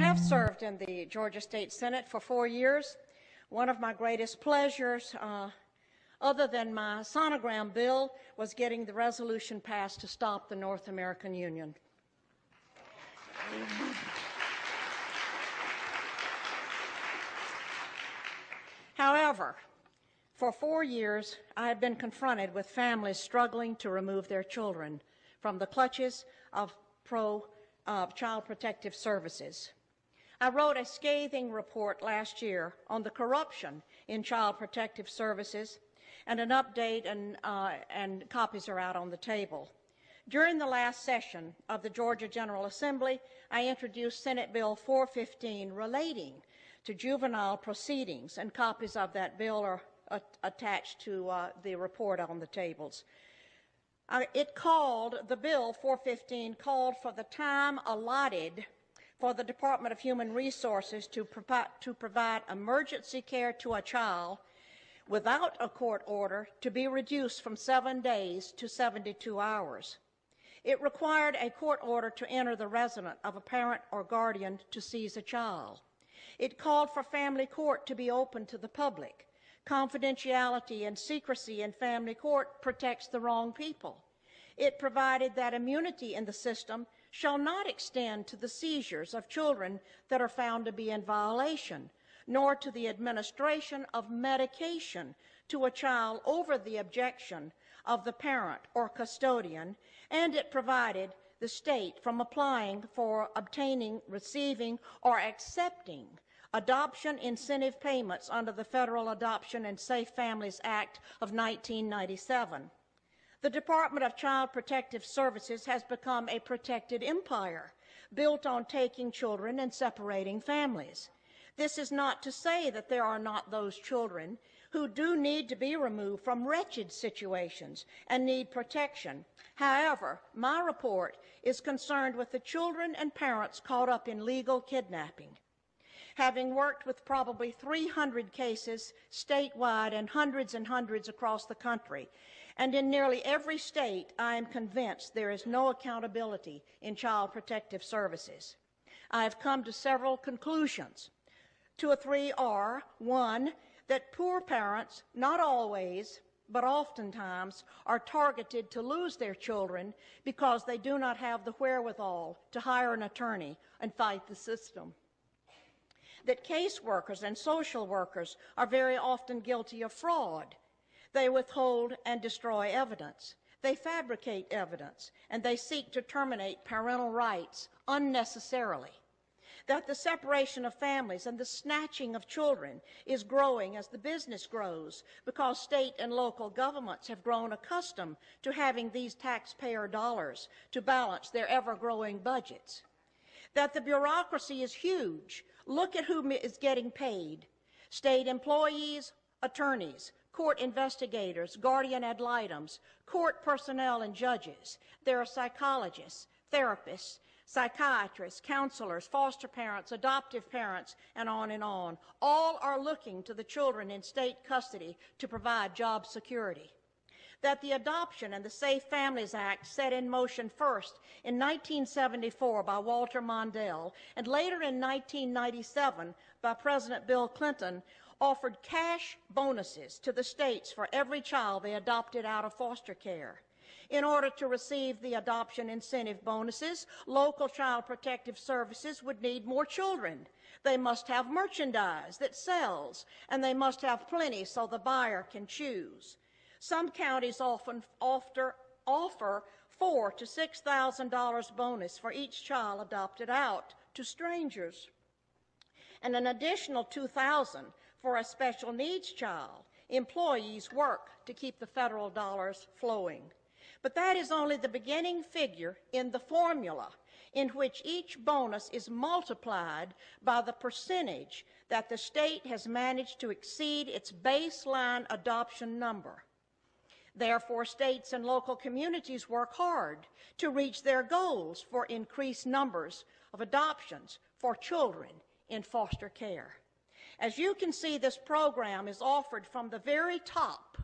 have served in the Georgia State Senate for 4 years. One of my greatest pleasures, other than my sonogram bill, was getting the resolution passed to stop the North American Union. However, for 4 years, I have been confronted with families struggling to remove their children from the clutches of Child Protective Services. I wrote a scathing report last year on the corruption in Child Protective Services, and an update and copies are out on the table. During the last session of the Georgia General Assembly, I introduced Senate Bill 415 relating to juvenile proceedings, and copies of that bill are attached to the report on the tables. The Bill 415 called for the time allotted for the Department of Human Resources to provide emergency care to a child without a court order to be reduced from 7 days to 72 hours. It required a court order to enter the residence of a parent or guardian to seize a child. It called for family court to be open to the public. Confidentiality and secrecy in family court protects the wrong people. It provided that immunity in the system shall not extend to the seizures of children that are found to be in violation, nor to the administration of medication to a child over the objection of the parent or custodian, and it provided the state from applying for obtaining, receiving, or accepting adoption incentive payments under the Federal Adoption and Safe Families Act of 1997. The Department of Child Protective Services has become a protected empire built on taking children and separating families. This is not to say that there are not those children who do need to be removed from wretched situations and need protection. However, my report is concerned with the children and parents caught up in legal kidnapping. Having worked with probably 300 cases statewide and hundreds across the country, and in nearly every state, I am convinced there is no accountability in Child Protective Services. I have come to several conclusions. 2 or 3 are: 1, that poor parents, not always, but oftentimes, are targeted to lose their children because they do not have the wherewithal to hire an attorney and fight the system. That caseworkers and social workers are very often guilty of fraud. They withhold and destroy evidence. They fabricate evidence, and they seek to terminate parental rights unnecessarily. That the separation of families and the snatching of children is growing as the business grows because state and local governments have grown accustomed to having these taxpayer dollars to balance their ever-growing budgets. That the bureaucracy is huge. Look at who is getting paid: state employees, attorneys, court investigators, guardian ad litems, court personnel and judges. There are psychologists, therapists, psychiatrists, counselors, foster parents, adoptive parents, and on and on. All are looking to the children in state custody to provide job security. That the Adoption and the Safe Families Act, set in motion first in 1974 by Walter Mondale and later in 1997 by President Bill Clinton, offered cash bonuses to the states for every child they adopted out of foster care. In order to receive the adoption incentive bonuses, local Child Protective Services would need more children. They must have merchandise that sells, and they must have plenty so the buyer can choose. Some counties often offer $4,000 to $6,000 bonus for each child adopted out to strangers, and an additional $2,000 for a special needs child. Employees work to keep the federal dollars flowing. But that is only the beginning figure in the formula in which each bonus is multiplied by the percentage that the state has managed to exceed its baseline adoption number. Therefore, states and local communities work hard to reach their goals for increased numbers of adoptions for children in foster care. As you can see, this program is offered from the very top,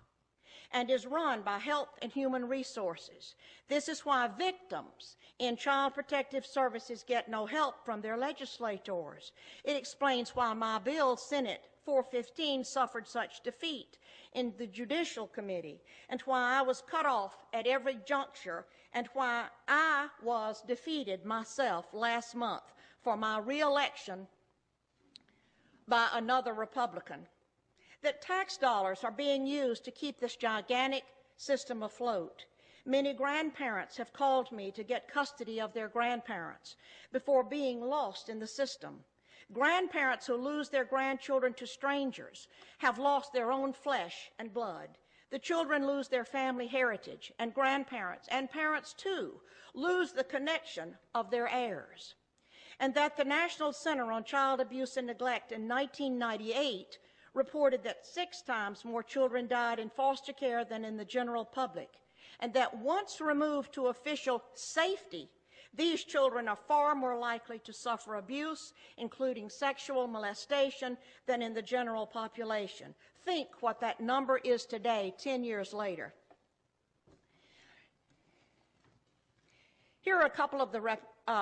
and is run by Health and Human Resources. This is why victims in Child Protective Services get no help from their legislators. It explains why my bill, Senate 415, suffered such defeat in the Judicial Committee, and why I was cut off at every juncture, and why I was defeated myself last month for my re-election by another Republican. That tax dollars are being used to keep this gigantic system afloat. Many grandparents have called me to get custody of their grandparents before being lost in the system. Grandparents who lose their grandchildren to strangers have lost their own flesh and blood. The children lose their family heritage, and grandparents, and parents too, lose the connection of their heirs. And that the National Center on Child Abuse and Neglect in 1998 reported that 6 times more children died in foster care than in the general public, and that once removed to official safety, these children are far more likely to suffer abuse, including sexual molestation, than in the general population. Think what that number is today, 10 years later. Here are a couple of the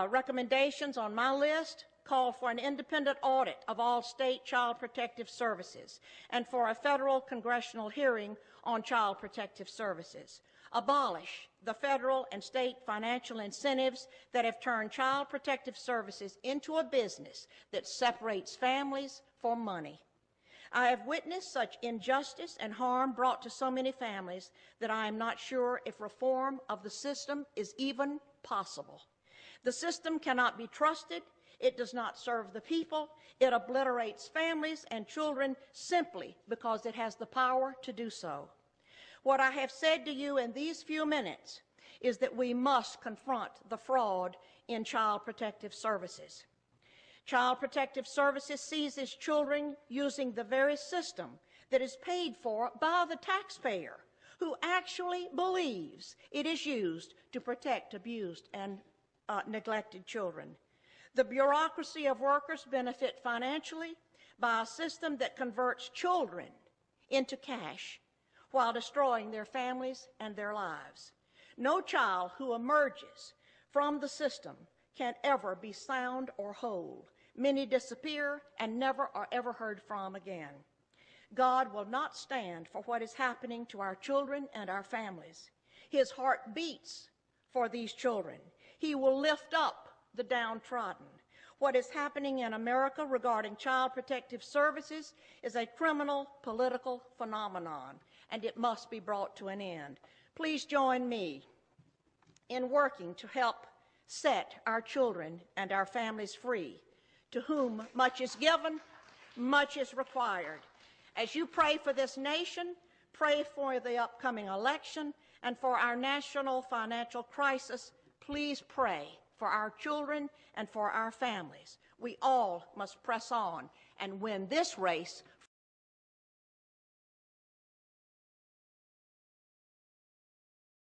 recommendations on my list. Call for an independent audit of all state child protective services and for a federal congressional hearing on child protective services. Abolish the federal and state financial incentives that have turned child protective services into a business that separates families for money. I have witnessed such injustice and harm brought to so many families that I am not sure if reform of the system is even possible. The system cannot be trusted. It does not serve the people. It obliterates families and children simply because it has the power to do so. What I have said to you in these few minutes is that we must confront the fraud in child protective services. Child Protective Services seizes children using the very system that is paid for by the taxpayer, who actually believes it is used to protect abused and neglected children. The bureaucracy of workers benefit financially by a system that converts children into cash while destroying their families and their lives. No child who emerges from the system can ever be sound or whole. Many disappear and never are ever heard from again. God will not stand for what is happening to our children and our families. His heart beats for these children. He will lift up the downtrodden. What is happening in America regarding child protective services is a criminal political phenomenon, and it must be brought to an end. Please join me in working to help set our children and our families free. To whom much is given, much is required. As you pray for this nation, pray for the upcoming election, and for our national financial crisis, please pray for our children and for our families. We all must press on and win this race